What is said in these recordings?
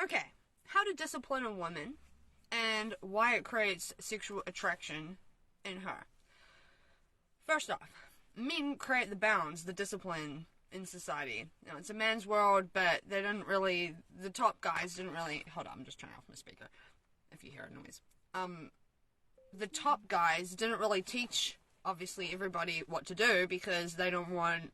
Okay, how to discipline a woman and why it creates sexual attraction in her. First off, men create the bounds, the discipline in society. Now, it's a man's world, but they didn't really, the top guys didn't really, hold on, I'm just turning off my speaker if you hear a noise. The top guys didn't really teach, obviously, everybody what to do because they don't want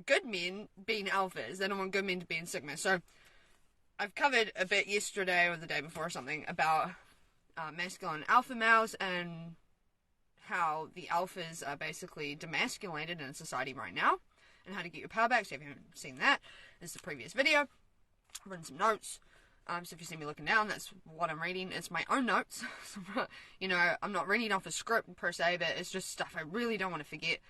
good men being alphas. They don't want good men to be in sigma. So, I've covered a bit yesterday or the day before or something about masculine alpha males and how the alphas are basically demasculated in society right now and how to get your power back. So if you haven't seen that, it's the previous video. I've written some notes. So if you see me looking down, that's what I'm reading. It's my own notes. You know, I'm not reading off a script per se, but it's just stuff I really don't want to forget.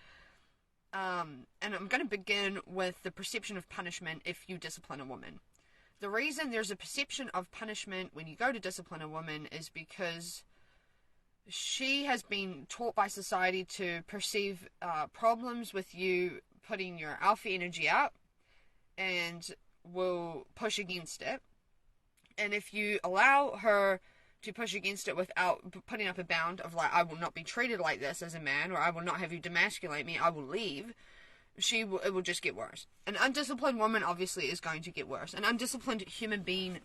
And I'm going to begin with the perception of punishment if you discipline a woman. The reason there's a perception of punishment when you go to discipline a woman is because she has been taught by society to perceive problems with you putting your alpha energy out and will push against it. And if you allow her to push against it without putting up a bound of like, I will not be treated like this as a man, or I will not have you demasculate me, I will leave, it will just get worse. An undisciplined woman obviously is going to get worse. An undisciplined human being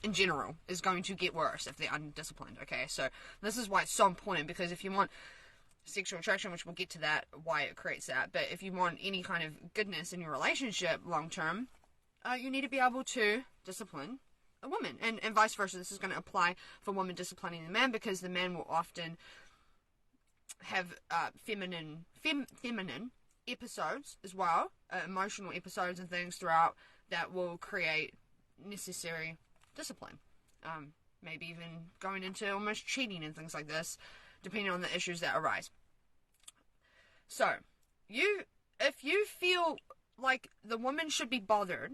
in general is going to get worse if they're undisciplined, okay? So this is why it's so important, because if you want sexual attraction, which we'll get to that, why it creates that, but if you want any kind of goodness in your relationship long term, you need to be able to discipline a woman, and vice versa. This is going to apply for women disciplining the man, because the man will often have feminine episodes as well, emotional episodes and things throughout that will create necessary discipline. Maybe even going into almost cheating and things like this, depending on the issues that arise. So, if you feel like the woman should be bothered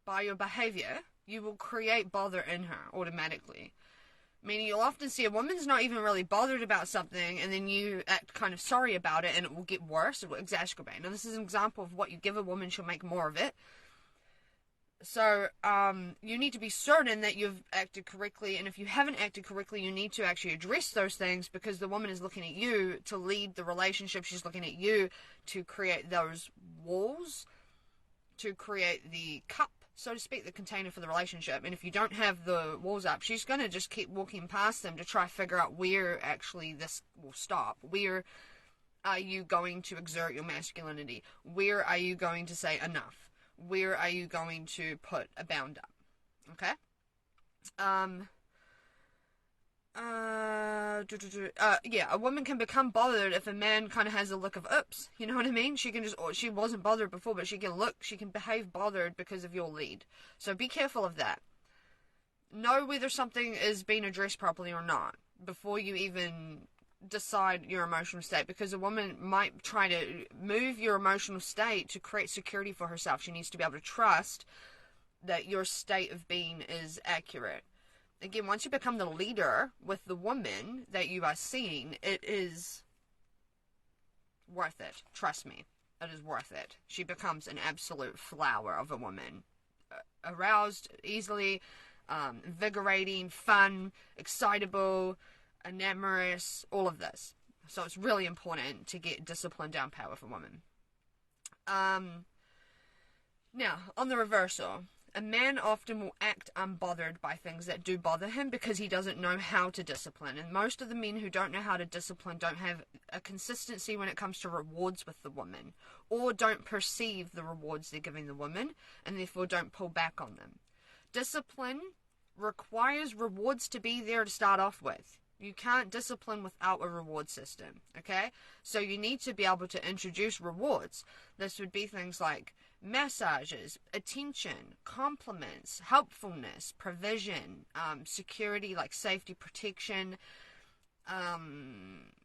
by your behavior, you will create bother in her automatically. Meaning you'll often see a woman's not even really bothered about something, and then you act kind of sorry about it, and it will get worse, it will exacerbate. Now this is an example of what you give a woman, she'll make more of it. So, you need to be certain that you've acted correctly, and if you haven't acted correctly, you need to actually address those things, because the woman is looking at you to lead the relationship. She's looking at you to create those walls, to create the cup, so to speak, the container for the relationship. And if you don't have the walls up, she's going to just keep walking past them to try to figure out where actually this will stop. Where are you going to exert your masculinity? Where are you going to say enough? Where are you going to put a bound up? Okay? Yeah, a woman can become bothered if a man kind of has a look of oops, you know what I mean? She wasn't bothered before, but she can behave bothered because of your lead. So be careful of that. Know whether something is being addressed properly or not before you even decide your emotional state, because a woman might try to move your emotional state to create security for herself. She needs to be able to trust that your state of being is accurate. Again, once you become the leader with the woman that you are seeing, it is worth it. Trust me, it is worth it. She becomes an absolute flower of a woman. Aroused easily, invigorating, fun, excitable, enamorous, all of this. So it's really important to get discipline down pat with a woman. Now, on the reversal, a man often will act unbothered by things that do bother him because he doesn't know how to discipline. And most of the men who don't know how to discipline don't have a consistency when it comes to rewards with the woman, or don't perceive the rewards they're giving the woman, and therefore don't pull back on them. Discipline requires rewards to be there to start off with. You can't discipline without a reward system, okay? So you need to be able to introduce rewards. This would be things like massages, attention, compliments, helpfulness, provision, security like safety, protection,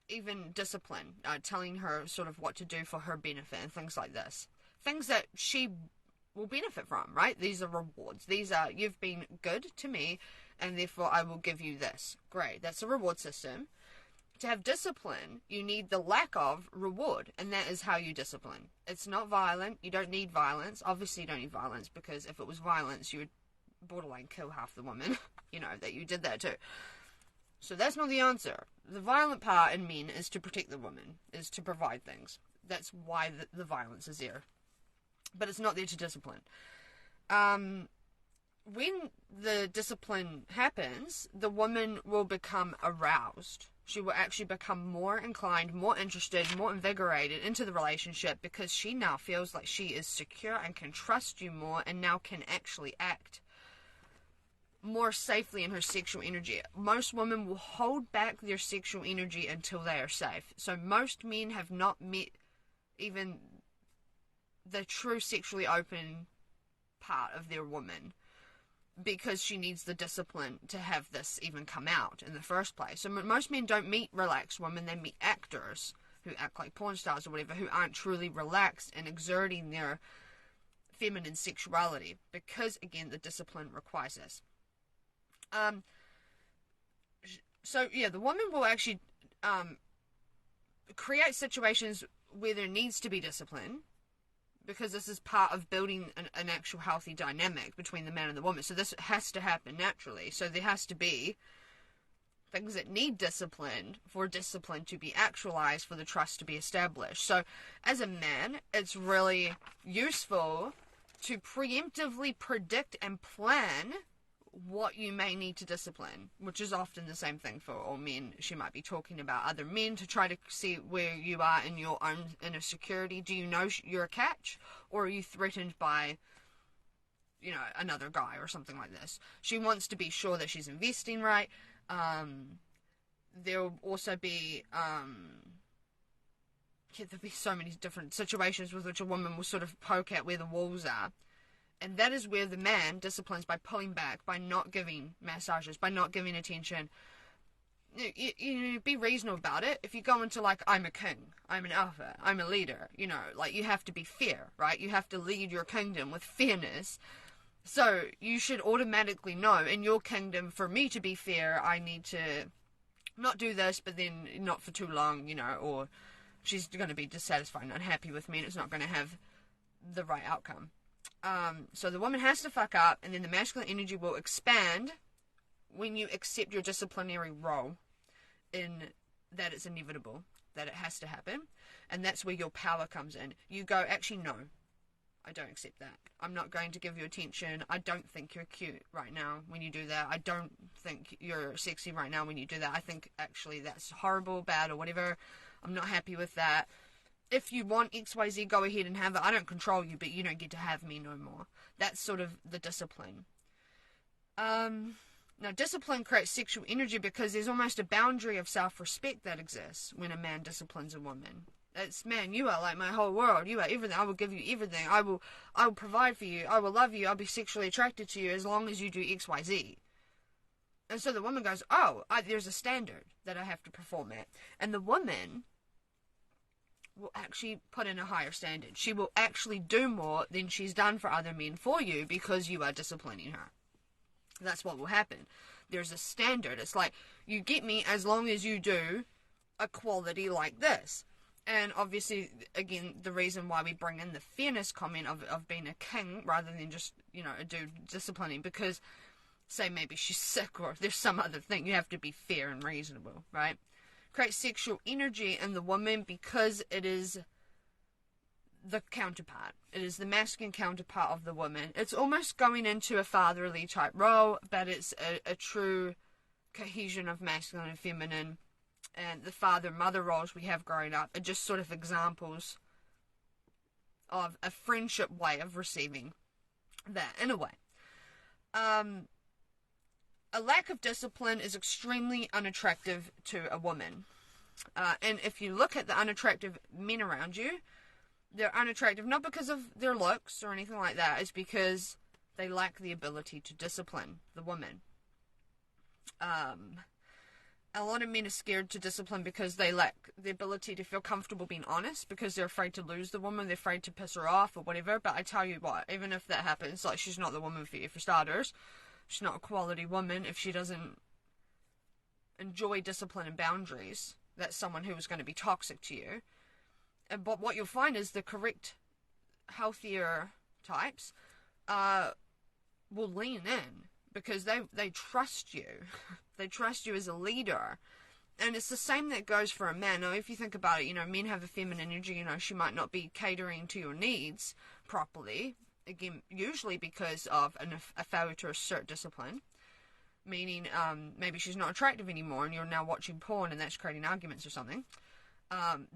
even discipline, telling her sort of what to do for her benefit and things like this. Things that she will benefit from, right? These are rewards. These are, you've been good to me, and therefore I will give you this. Great, that's a reward system. To have discipline, you need the lack of reward, and that is how you discipline. It's not violent. You don't need violence. Obviously you don't need violence, because if it was violence, you would borderline kill half the women, that you did that to. So that's not the answer. The violent part in men is to protect the woman, is to provide things. That's why the violence is there. But it's not there to discipline. When the discipline happens, the woman will become aroused. She will actually become more inclined, more interested, more invigorated into the relationship because she now feels like she is secure and can trust you more and now can actually act more safely in her sexual energy. Most women will hold back their sexual energy until they are safe. So most men have not met even the true sexually open part of their woman because she needs the discipline to have this even come out in the first place. So most men don't meet relaxed women, they meet actors who act like porn stars or whatever, who aren't truly relaxed and exerting their feminine sexuality because, again, the discipline requires this. So yeah, the woman will actually create situations where there needs to be discipline because this is part of building an actual healthy dynamic between the man and the woman. So this has to happen naturally. So there has to be things that need discipline for discipline to be actualized, for the trust to be established. So as a man, it's really useful to preemptively predict and plan what you may need to discipline, which is often the same thing for all men. She might be talking about other men to try to see where you are in your own inner security. Do you know you're a catch, or are you threatened by, another guy or something like this? She wants to be sure that she's investing right. There'll also be, there'll be so many different situations with which a woman will sort of poke at where the walls are. And that is where the man disciplines by pulling back, by not giving massages, by not giving attention. You be reasonable about it. If you go into I'm a king, I'm an alpha, I'm a leader, you have to be fair, right? You have to lead your kingdom with fairness. So you should automatically know in your kingdom, for me to be fair, I need to not do this, but then not for too long, or she's going to be dissatisfied and unhappy with me and it's not going to have the right outcome. So the woman has to fuck up, and then the masculine energy will expand when you accept your disciplinary role in that it's inevitable, that it has to happen, and that's where your power comes in. You go, actually, no, I don't accept that. I'm not going to give you attention. I don't think you're cute right now when you do that. I don't think you're sexy right now when you do that. I think, actually, that's horrible, bad, or whatever. I'm not happy with that. If you want XYZ, go ahead and have it. I don't control you, but you don't get to have me no more. That's sort of the discipline. Now, discipline creates sexual energy because there's almost a boundary of self-respect that exists when a man disciplines a woman. It's, man, you are like my whole world. You are everything. I will give you everything. I will provide for you. I will love you. I'll be sexually attracted to you as long as you do XYZ. And so the woman goes, there's a standard that I have to perform at. And the woman will actually put in a higher standard. She will actually do more than she's done for other men for you because you are disciplining her. That's what will happen. There's a standard. It's like, you get me as long as you do a quality like this. And obviously, again, the reason why we bring in the fairness comment of being a king rather than just, a dude disciplining, because, say maybe she's sick or there's some other thing, you have to be fair and reasonable, right? Create sexual energy in the woman because it is the counterpart. It is the masculine counterpart of the woman. It's almost going into a fatherly type role, but it's a true cohesion of masculine and feminine. And the father-mother roles we have growing up are just sort of examples of a friendship way of receiving that, in a way. A lack of discipline is extremely unattractive to a woman. And if you look at the unattractive men around you, they're unattractive not because of their looks or anything like that. It's because they lack the ability to discipline the woman. A lot of men are scared to discipline because they lack the ability to feel comfortable being honest, because they're afraid to lose the woman, they're afraid to piss her off or whatever. But I tell you what, even if that happens, she's not the woman for you, for starters. She's not a quality woman if she doesn't enjoy discipline and boundaries. That's someone who is going to be toxic to you. But what you'll find is the correct, healthier types will lean in because they trust you. They trust you as a leader. And it's the same that goes for a man. Now, if you think about it, men have a feminine energy. She might not be catering to your needs properly. Again, usually because of a failure to assert discipline. Meaning, maybe she's not attractive anymore and you're now watching porn and that's creating arguments or something.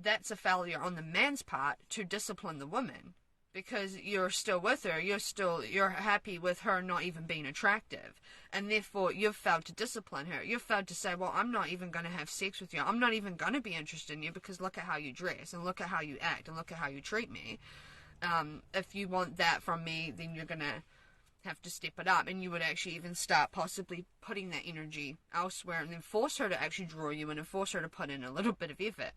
That's a failure on the man's part to discipline the woman. Because you're still with her, you're happy with her not even being attractive. And therefore, you've failed to discipline her. You've failed to say, well, I'm not even going to have sex with you. I'm not even going to be interested in you because look at how you dress and look at how you act and look at how you treat me. If you want that from me, then you're going to have to step it up. And you would actually even start possibly putting that energy elsewhere and then force her to actually draw you in and force her to put in a little bit of effort.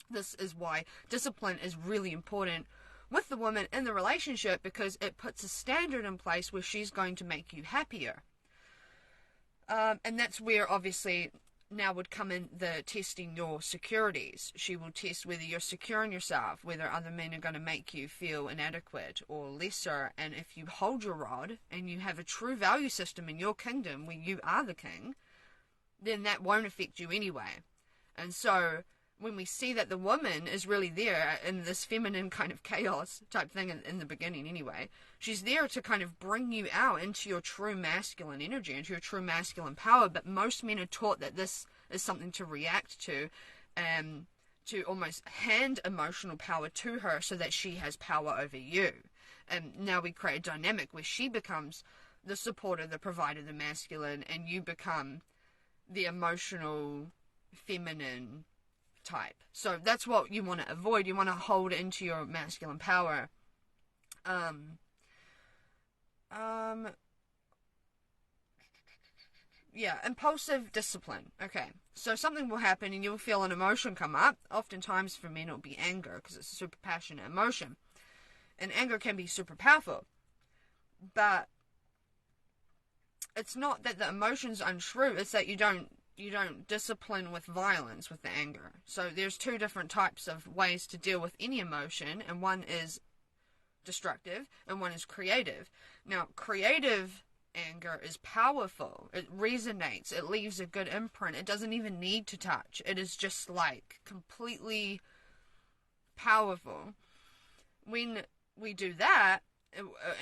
This is why discipline is really important with the woman in the relationship, because it puts a standard in place where she's going to make you happier. And that's where obviously now would come in the testing your securities. She will test whether you're secure in yourself, whether other men are going to make you feel inadequate or lesser. And if you hold your rod and you have a true value system in your kingdom where you are the king, then that won't affect you anyway. And so when we see that the woman is really there in this feminine kind of chaos type thing in the beginning anyway, she's there to kind of bring you out into your true masculine energy, into your true masculine power. But most men are taught that this is something to react to almost hand emotional power to her so that she has power over you. And now we create a dynamic where she becomes the supporter, the provider, the masculine, and you become the emotional feminine type. So that's what you want to avoid. You want to hold into your masculine power. Impulsive discipline. Okay, so something will happen and you'll feel an emotion come up. Oftentimes for men it'll be anger, because it's a super passionate emotion. And anger can be super powerful. But it's not that the emotion's untrue, it's that you don't discipline with violence with the anger. So there's two different types of ways to deal with any emotion, and one is destructive and one is creative. Now, creative anger is powerful. It resonates. It leaves a good imprint. It doesn't even need to touch. It is just like completely powerful. When we do that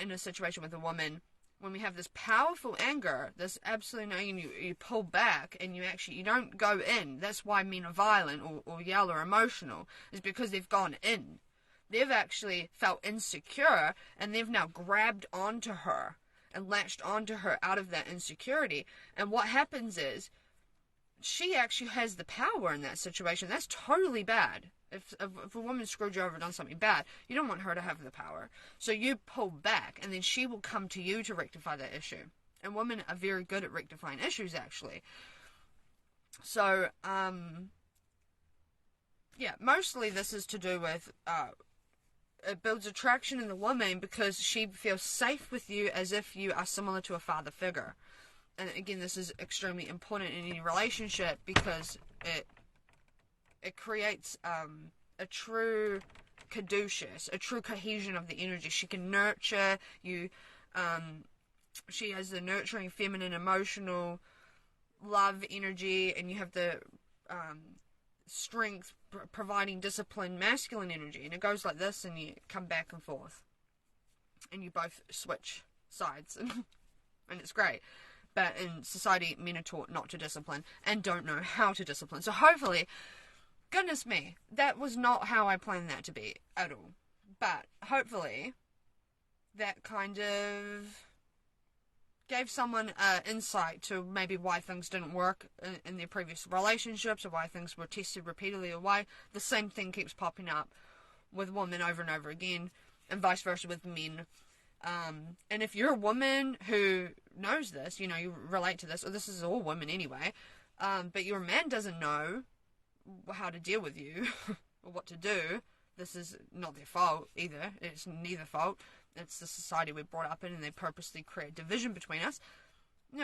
in a situation with a woman, when we have this powerful anger, this absolute you pull back and you don't go in. That's why men are violent or yell or emotional, is because they've gone in. They've actually felt insecure and they've now grabbed onto her and latched onto her out of that insecurity. And what happens is she actually has the power in that situation. That's totally bad. If a woman screwed you over and done something bad, you don't want her to have the power. So you pull back, and then she will come to you to rectify that issue. And women are very good at rectifying issues, actually. So, mostly this is to do with, it builds attraction in the woman because she feels safe with you as if you are similar to a father figure. And again, this is extremely important in any relationship because it creates a true caduceus, a true cohesion of the energy. She can nurture you. She has the nurturing, feminine, emotional, love energy, and you have the strength, providing discipline, masculine energy. And it goes like this, and you come back and forth. And you both switch sides. And it's great. But in society, men are taught not to discipline and don't know how to discipline. So hopefully, goodness me, that was not how I planned that to be at all. But hopefully, that kind of gave someone insight to maybe why things didn't work in their previous relationships, or why things were tested repeatedly, or why the same thing keeps popping up with women over and over again, and vice versa with men. And if you're a woman who knows this, you relate to this, or this is all women anyway, but your man doesn't know how to deal with you or what to do, this is not their fault either. It's neither fault. It's the society we're brought up in, and they purposely create division between us.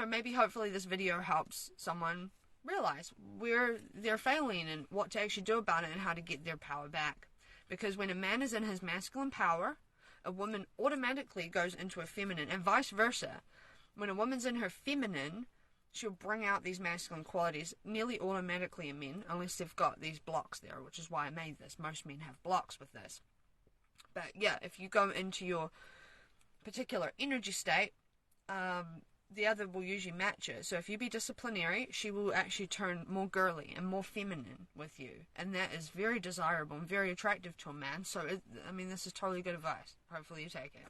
Maybe hopefully this video helps someone realize where they're failing and what to actually do about it and how to get their power back. Because when a man is in his masculine power, a woman automatically goes into a feminine, and vice versa. When a woman's in her feminine, she'll bring out these masculine qualities nearly automatically in men, unless they've got these blocks there, which is why I made this. Most men have blocks with this. But yeah, if you go into your particular energy state, the other will usually match it. So if you be disciplinary, she will actually turn more girly and more feminine with you. And that is very desirable and very attractive to a man. So, this is totally good advice. Hopefully you take it.